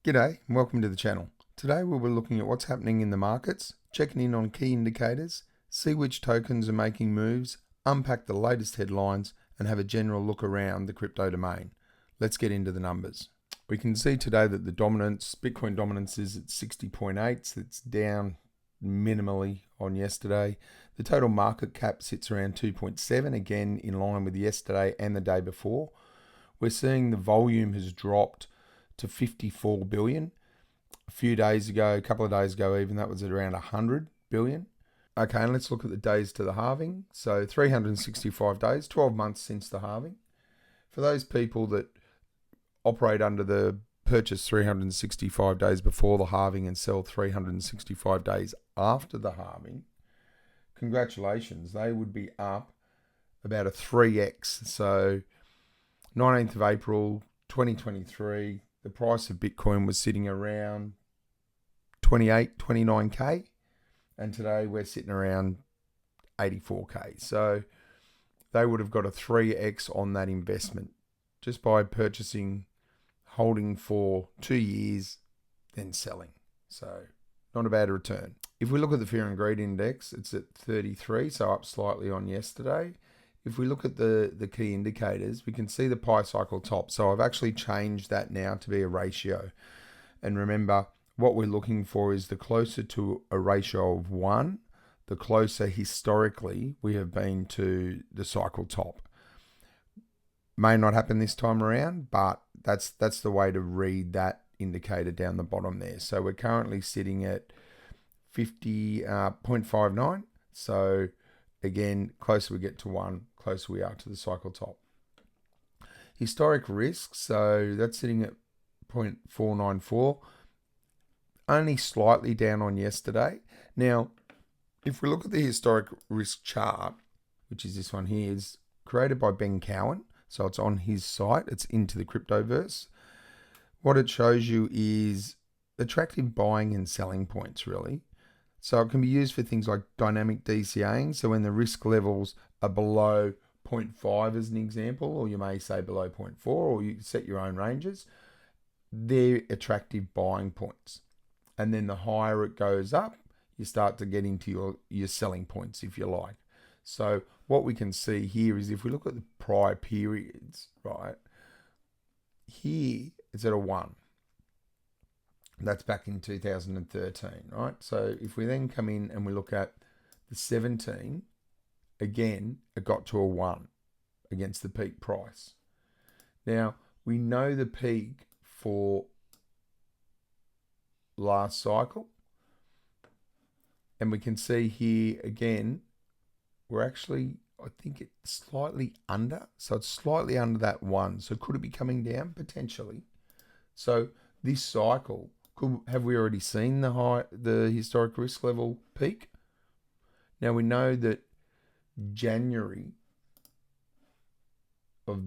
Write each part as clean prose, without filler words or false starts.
G'day and welcome to the channel. Today we'll be looking at what's happening in the markets, checking in on key indicators, see which tokens are making moves, unpack the latest headlines and have a general look around the crypto domain. Let's get into the numbers. We can see today that the dominance, Bitcoin dominance is at 60.8, so it's down minimally on yesterday. The total market cap sits around 2.7, again in line with yesterday and the day before. We're seeing the volume has dropped to 54 billion. A few days ago, a couple of days ago even, that was at around 100 billion. Okay, and let's look at the days to the halving. So 365 days, 12 months since the halving. For those people that operate under the purchase 365 days before the halving and sell 365 days after the halving, congratulations, they would be up about a 3x. So 19th of April 2023, the price of Bitcoin was sitting around 28, 29K. And today we're sitting around 84K. So they would have got a 3x on that investment just by purchasing, holding for 2 years, then selling. So not a bad return. If we look at the Fear and Greed Index, it's at 33, so up slightly on yesterday. If we look at the key indicators, we can see the pi cycle top. So I've actually changed that now to be a ratio. And remember, what we're looking for is the closer to a ratio of 1, the closer historically we have been to the cycle top. May not happen this time around, but that's the way to read that indicator down the bottom there. So we're currently sitting at 50.59. So again, closer we get to 1, closer we are to the cycle top. Historic risk, so that's sitting at 0.494, only slightly down on yesterday. Now, if we look at the historic risk chart, which is this one here, is created by Ben Cowan, so it's on his site, it's into the cryptoverse. What it shows you is attractive buying and selling points, really. So it can be used for things like dynamic DCAing. So when the risk levels are below 0.5 as an example, or you may say below 0.4, or you set your own ranges, they're attractive buying points. And then the higher it goes up, you start to get into your selling points, if you like. So what we can see here is if we look at the prior periods, right, here it's at a 1. That's back in 2013, right? So if we then come in and we look at the 17, again, it got to a 1 against the peak price. Now, we know the peak for last cycle. And we can see here again, we're actually, I think it's slightly under. So it's slightly under that 1. So could it be coming down? Potentially. So this cycle, have we already seen the historic risk level peak? Now we know that January of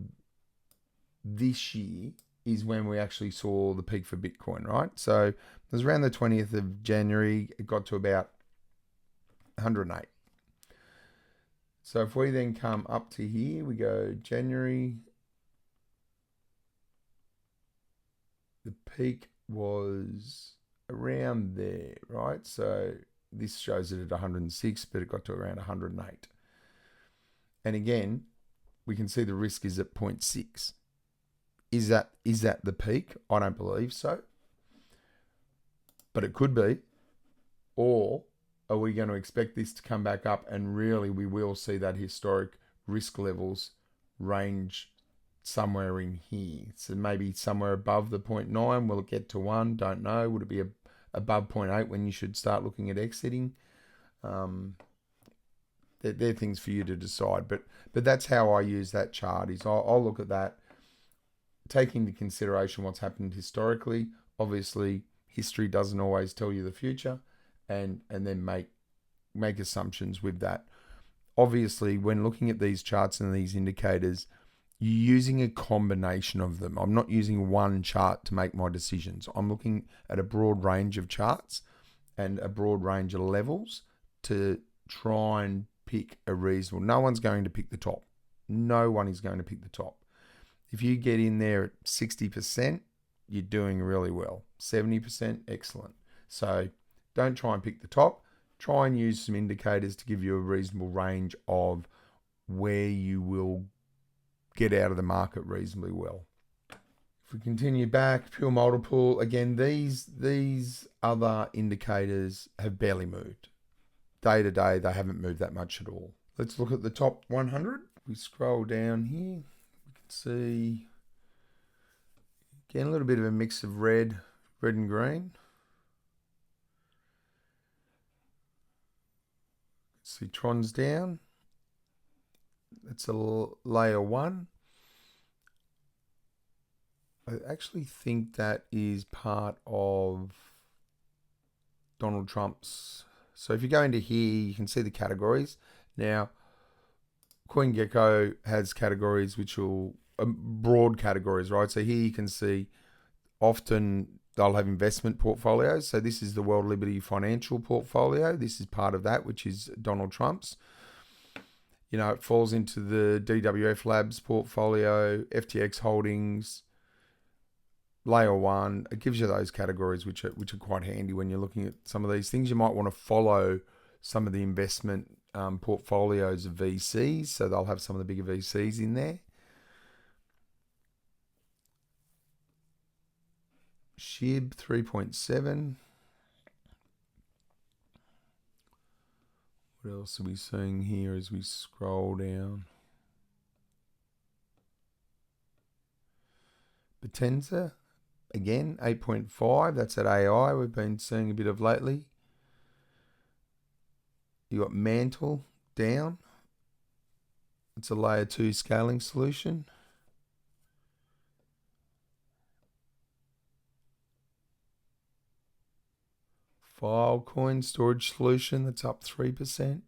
this year is when we actually saw the peak for Bitcoin, right? So it was around the 20th of January. It got to about 108. So if we then come up to here, we go January. The peak was around there, right? So this shows it at 106, but it got to around 108. And again, we can see the risk is at 0.6. Is that the peak? I don't believe so. But it could be. Or are we going to expect this to come back up and really we will see that historic risk levels range somewhere in here? So maybe somewhere above the 0.9. Will it get to 1? Don't know. Would it be above 0.8 when you should start looking at exiting? They're things for you to decide. But that's how I use that chart. Is I'll look at that, taking into consideration what's happened historically. Obviously, history doesn't always tell you the future, and then make assumptions with that. Obviously, when looking at these charts and these indicators, you're using a combination of them. I'm not using one chart to make my decisions. I'm looking at a broad range of charts and a broad range of levels to try and pick a reasonable. No one's going to pick the top. No one is going to pick the top. If you get in there at 60%, you're doing really well. 70%, excellent. So don't try and pick the top. Try and use some indicators to give you a reasonable range of where you will get out of the market reasonably well. If we continue back, Puell Multiple, again, these other indicators have barely moved. Day to day, they haven't moved that much at all. Let's look at the top 100. We scroll down here, we can see, again, a little bit of a mix of red and green. See Tron's down. It's a layer 1. I actually think that is part of Donald Trump's. So if you go into here, you can see the categories. Now, CoinGecko has categories which will, broad categories, right? So here you can see often they'll have investment portfolios. So this is the World Liberty Financial portfolio. This is part of that, which is Donald Trump's. You know, it falls into the DWF Labs portfolio, FTX Holdings, Layer 1. It gives you those categories which are quite handy when you're looking at some of these things. You might want to follow some of the investment portfolios of VCs, so they'll have some of the bigger VCs in there. SHIB 3.7. What else are we seeing here as we scroll down? Potenza, again, 8.5. That's at AI. We've been seeing a bit of lately. You got Mantle down. It's a layer 2 scaling solution. Filecoin storage solution, that's up 3%.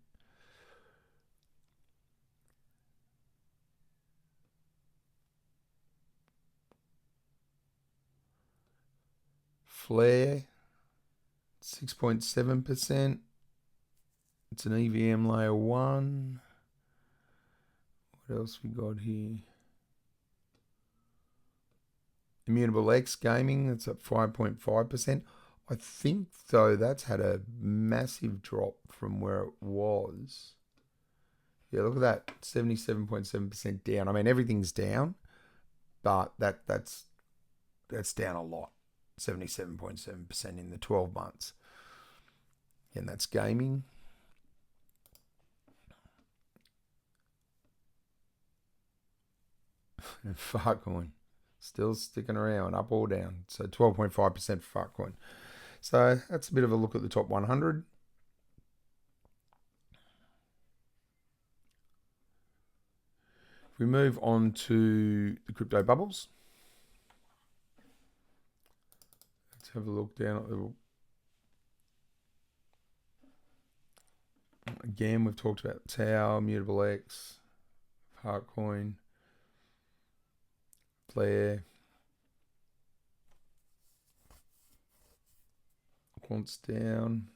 Flare, 6.7%. It's an EVM layer 1. What else we got here? Immutable X Gaming, that's up 5.5%. I think, though, that's had a massive drop from where it was. Yeah, look at that, 77.7% down. I mean, everything's down, but that's down a lot. 77.7% in the 12 months. And that's gaming. And Farcoin, still sticking around, up or down. So 12.5% for Farcoin. So that's a bit of a look at the top 100. If we move on to the crypto bubbles, let's have a look down at the. Again, we've talked about Tau, Mutable X, Farcoin, Flare, Quant's down,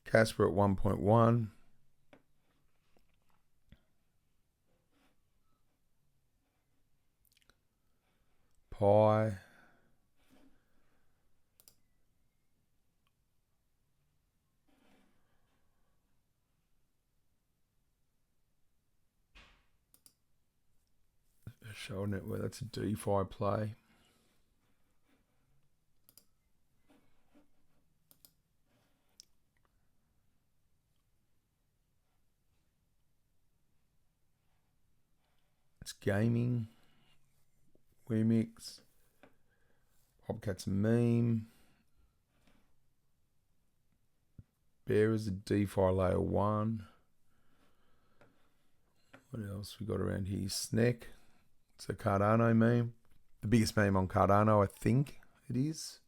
Casper at 1.1, Pi, Show Network, that's a DeFi play. It's gaming, Wemix, Hopcat's meme, Bear is a DeFi layer 1. What else we got around here? Snack. It's a Cardano meme. The biggest meme on Cardano, I think it is.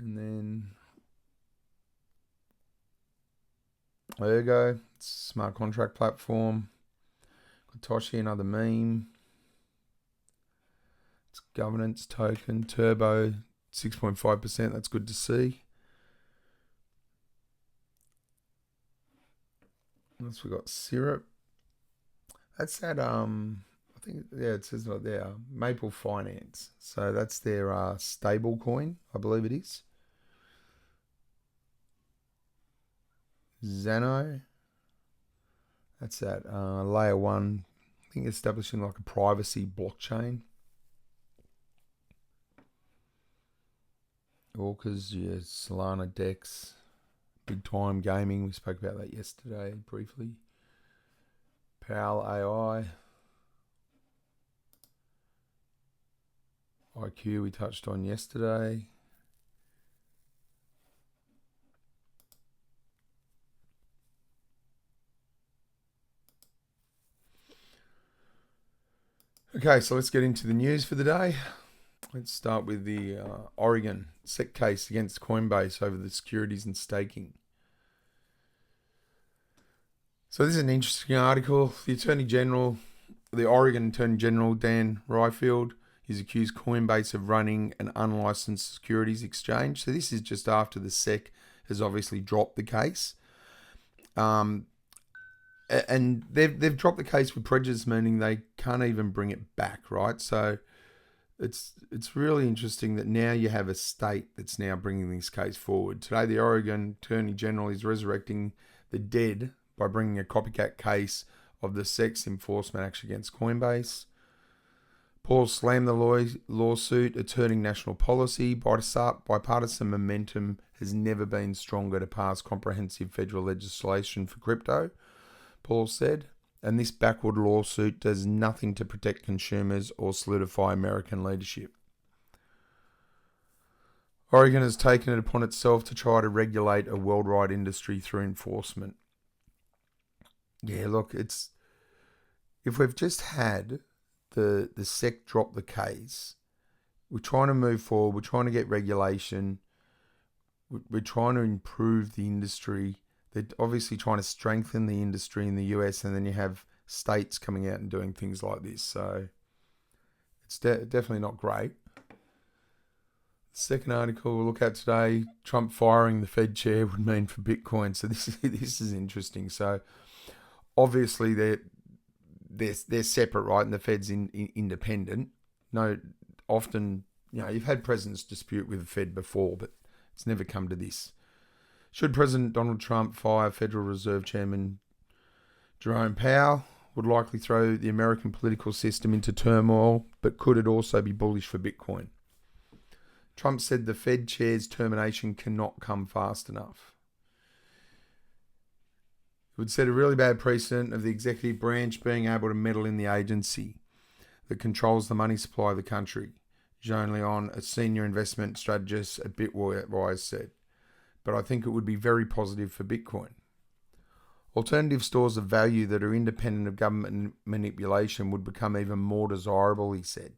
And then Ergo, it's a smart contract platform. Kotoshi, another meme. It's governance token. Turbo, 6.5%. That's good to see. else we got? Syrup. That's that, I think, yeah, it says right there, Maple Finance. So that's their stable coin, I believe it is. Zano. That's that layer one, I think establishing like a privacy blockchain. Orcas, yeah, Solana Dex, Big Time Gaming, we spoke about that yesterday briefly. Puell AI. IQ we touched on yesterday. Okay, so let's get into the news for the day. Let's start with the Oregon SEC case against Coinbase over the securities and staking. So this is an interesting article. The Oregon Attorney General, Dan Ryfield, he's accused Coinbase of running an unlicensed securities exchange. So this is just after the SEC has obviously dropped the case. And they've dropped the case with prejudice, meaning they can't even bring it back, right? So it's really interesting that now you have a state that's now bringing this case forward. Today, the Oregon Attorney General is resurrecting the dead by bringing a copycat case of the SEC's enforcement action against Coinbase. Paul slammed the lawsuit, asserting national policy. Bipartisan momentum has never been stronger to pass comprehensive federal legislation for crypto, Paul said, and this backward lawsuit does nothing to protect consumers or solidify American leadership. Oregon has taken it upon itself to try to regulate a worldwide industry through enforcement. Yeah, look, if we've just had the SEC drop the case, we're trying to move forward, we're trying to get regulation, we're trying to improve the industry. They're obviously trying to strengthen the industry in the US, and then you have states coming out and doing things like this. So it's definitely not great. The second article we'll look at today, Trump firing the Fed chair would mean for Bitcoin. So this is interesting. So obviously they're separate, right? And the Fed's independent. No, often, you've had presidents dispute with the Fed before, but it's never come to this. Should President Donald Trump fire Federal Reserve Chairman Jerome Powell, would likely throw the American political system into turmoil, but could it also be bullish for Bitcoin? Trump said the Fed chair's termination cannot come fast enough. It would set a really bad precedent of the executive branch being able to meddle in the agency that controls the money supply of the country, Jean Leon, a senior investment strategist at Bitwise, said. But I think it would be very positive for Bitcoin. Alternative stores of value that are independent of government manipulation would become even more desirable, he said.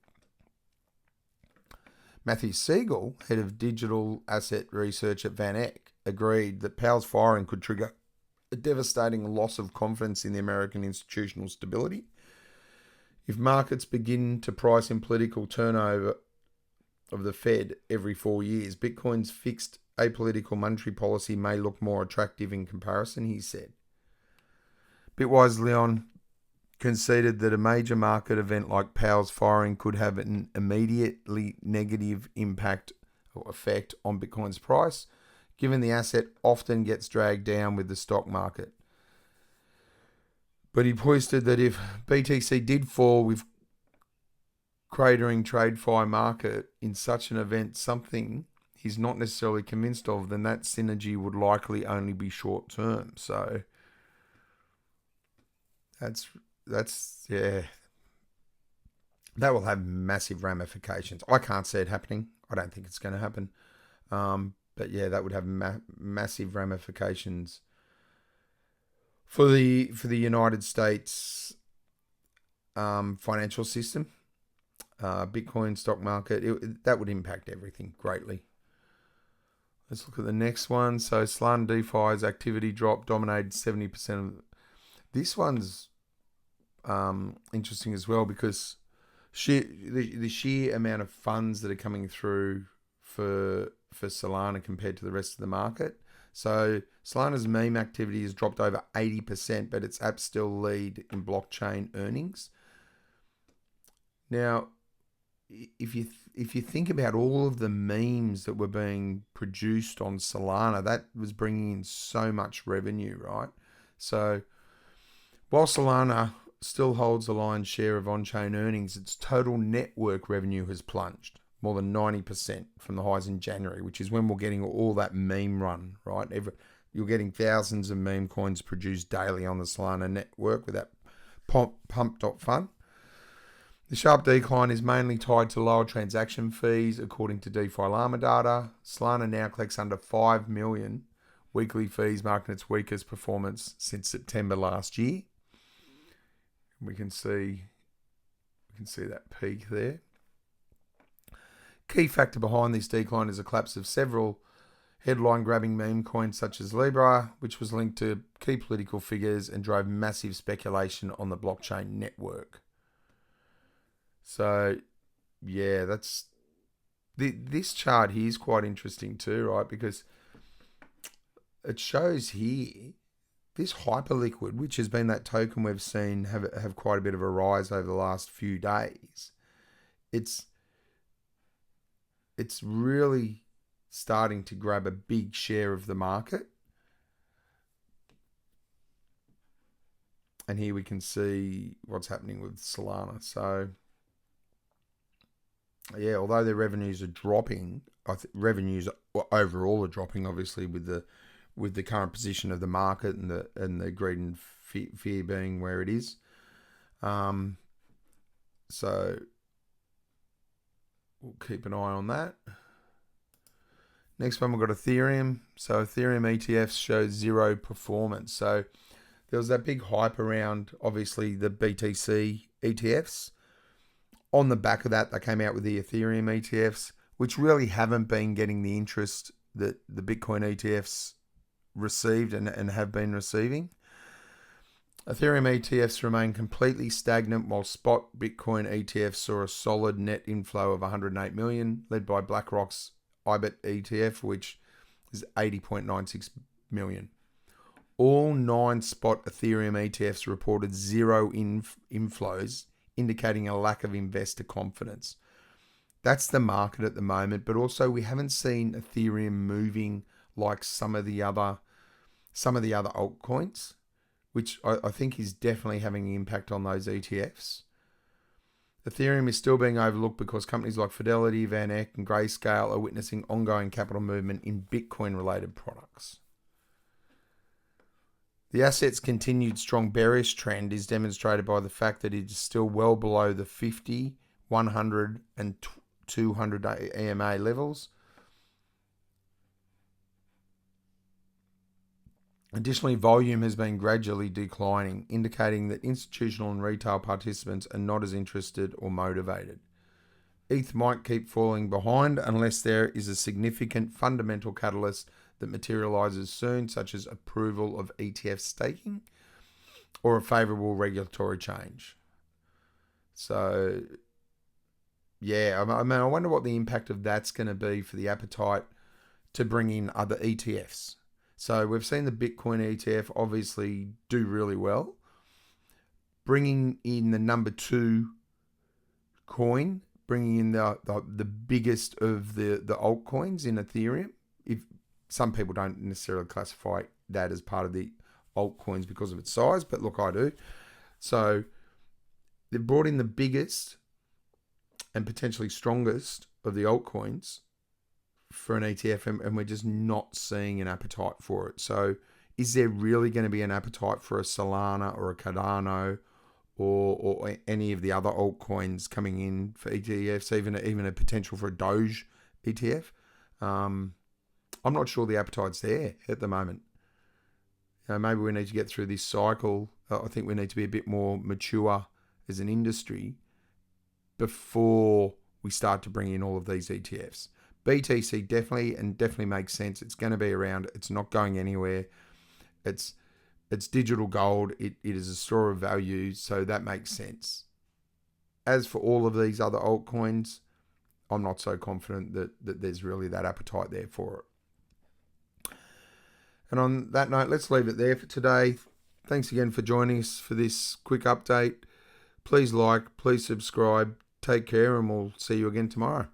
Matthew Siegel, head of digital asset research at Van Eck, agreed that Powell's firing could trigger a devastating loss of confidence in the American institutional stability. If markets begin to price in political turnover of the Fed every 4 years, Bitcoin's fixed apolitical monetary policy may look more attractive in comparison, he said. Bitwise Leon conceded that a major market event like Powell's firing could have an immediately negative impact or effect on Bitcoin's price, given the asset often gets dragged down with the stock market. But he posted that if BTC did fall with cratering TradeFi market in such an event, something he's not necessarily convinced of, then that synergy would likely only be short term. So that's yeah. That will have massive ramifications. I can't see it happening. I don't think it's going to happen. But yeah, that would have massive ramifications for the United States financial system, Bitcoin stock market. That would impact everything greatly. Let's look at the next one. So Solana DeFi's activity drop dominated 70% of this one's interesting as well, because the sheer amount of funds that are coming through for Solana compared to the rest of the market. So Solana's meme activity has dropped over 80%, but its apps still lead in blockchain earnings. Now, if you think about all of the memes that were being produced on Solana, that was bringing in so much revenue, right? So while Solana still holds the lion's share of on-chain earnings, its total network revenue has plunged more than 90% from the highs in January, which is when we're getting all that meme run, right? You're getting thousands of meme coins produced daily on the Solana network with that pump.fun. The sharp decline is mainly tied to lower transaction fees, according to DeFi Llama data. Solana now collects under 5 million weekly fees, marking its weakest performance since September last year. We can see that peak there. Key factor behind this decline is a collapse of several headline-grabbing meme coins such as Libra, which was linked to key political figures and drove massive speculation on the blockchain network. So, yeah, this chart here is quite interesting too, right? Because it shows here this Hyperliquid, which has been that token we've seen have quite a bit of a rise over the last few days. It's really starting to grab a big share of the market. And here we can see what's happening with Solana. So, yeah, although their revenues are dropping, revenues overall are dropping, obviously, with the current position of the market and the greed and fear being where it is. So we'll keep an eye on that. Next one, we've got Ethereum. So Ethereum ETFs show zero performance. So there was that big hype around, obviously, the BTC ETFs. On the back of that, they came out with the Ethereum ETFs, which really haven't been getting the interest that the Bitcoin ETFs received and have been receiving. Ethereum ETFs remain completely stagnant, while spot Bitcoin ETFs saw a solid net inflow of 108 million, led by BlackRock's IBIT ETF, which is 80.96 million. All 9 spot Ethereum ETFs reported zero inflows, indicating a lack of investor confidence. That's the market at the moment, but also we haven't seen Ethereum moving like some of the other altcoins, which I think is definitely having an impact on those ETFs. Ethereum is still being overlooked because companies like Fidelity, Van Eck, and Grayscale are witnessing ongoing capital movement in Bitcoin-related products. The asset's continued strong bearish trend is demonstrated by the fact that it is still well below the 50, 100, and 200 EMA levels. Additionally, volume has been gradually declining, indicating that institutional and retail participants are not as interested or motivated. ETH might keep falling behind unless there is a significant fundamental catalyst that materializes soon, such as approval of ETF staking or a favorable regulatory change. So, yeah, I mean, I wonder what the impact of that's going to be for the appetite to bring in other ETFs. So we've seen the Bitcoin ETF obviously do really well. Bringing in the number 2 coin, bringing in the biggest of the altcoins in Ethereum. If some people don't necessarily classify that as part of the altcoins because of its size, but look, I do. So they've brought in the biggest and potentially strongest of the altcoins for an ETF, and we're just not seeing an appetite for it. So is there really going to be an appetite for a Solana or a Cardano or any of the other altcoins coming in for ETFs, even a potential for a Doge ETF? I'm not sure the appetite's there at the moment. Maybe we need to get through this cycle. I think we need to be a bit more mature as an industry before we start to bring in all of these ETFs. BTC definitely makes sense. It's going to be around. It's not going anywhere. It's digital gold. It is a store of value, so that makes sense. As for all of these other altcoins, I'm not so confident that there's really that appetite there for it. And on that note, let's leave it there for today. Thanks again for joining us for this quick update. Please like, please subscribe. Take care, and we'll see you again tomorrow.